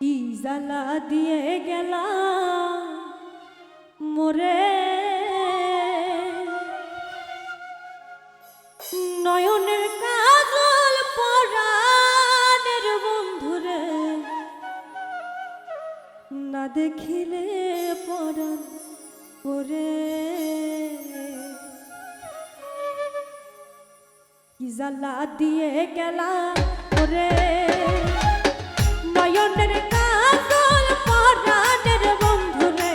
কি জ্বালা দিয়ে গেলা মোরে নয়নের কাজল পরাণের বন্ধুরে না দেখিলে পরাণ ওরে কি জ্বালা দিয়ে গেলা ওরে নয়নের কাজল পরাণের বন্ধুরে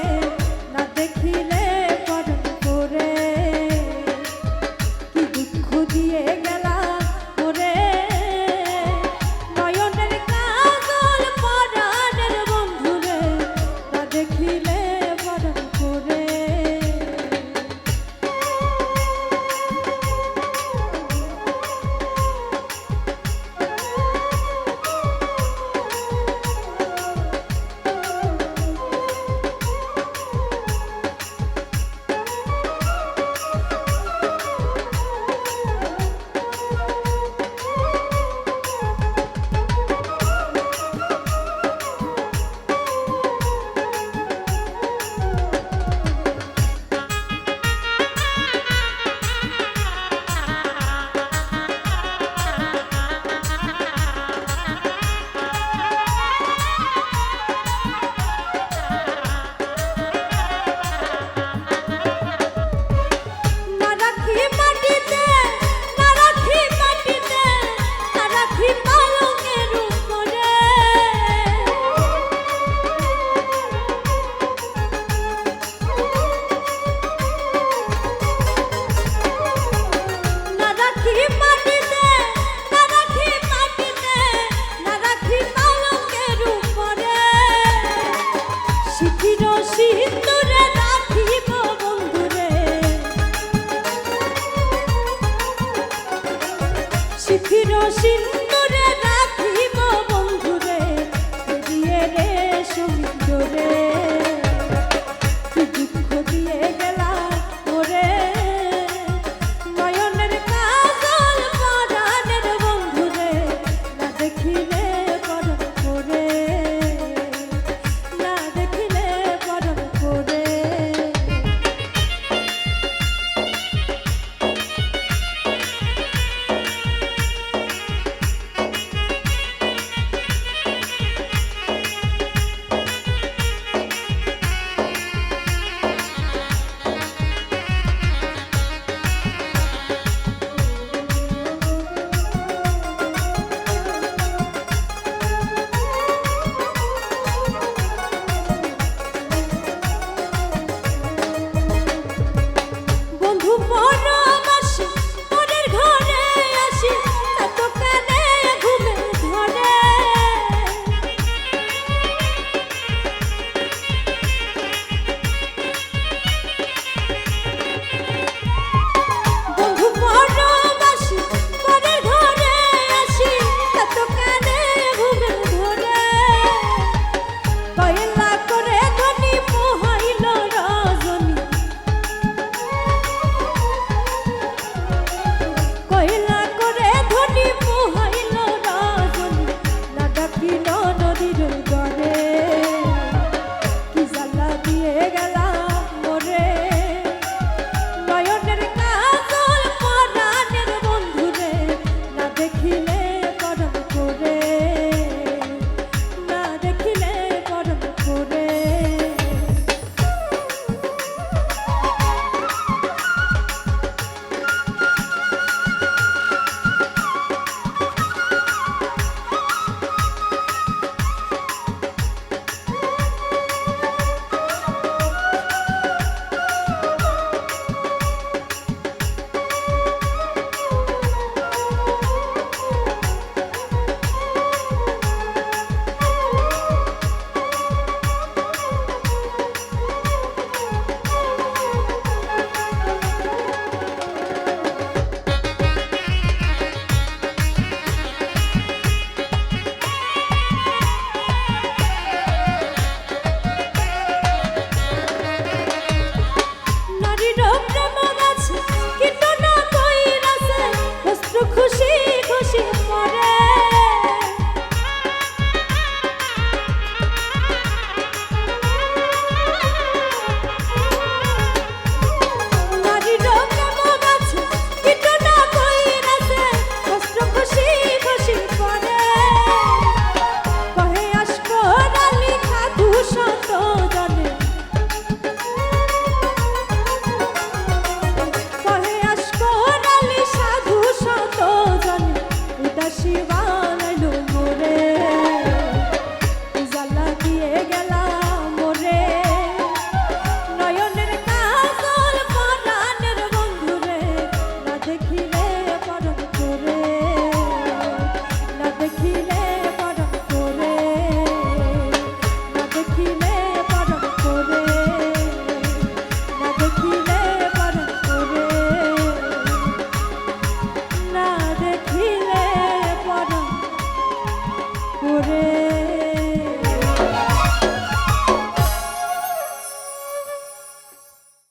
না দেখিলে পরাণ ওরে কি দুঃখ দিয়ে গেলা ওরে নয়নের কাজল পরাণের বন্ধুরে না দেখিলে পরাণ ওরে শিখির সিন্দুরে রাখিব বন্ধুরে দিয়ে রে সমুদ্রে কি দুঃখ দিয়ে গেলা ওরে নয়নের কাজল পরাণের বন্ধুরে না দেখিলে পরাণ করে না দেখিলে পরাণ করে no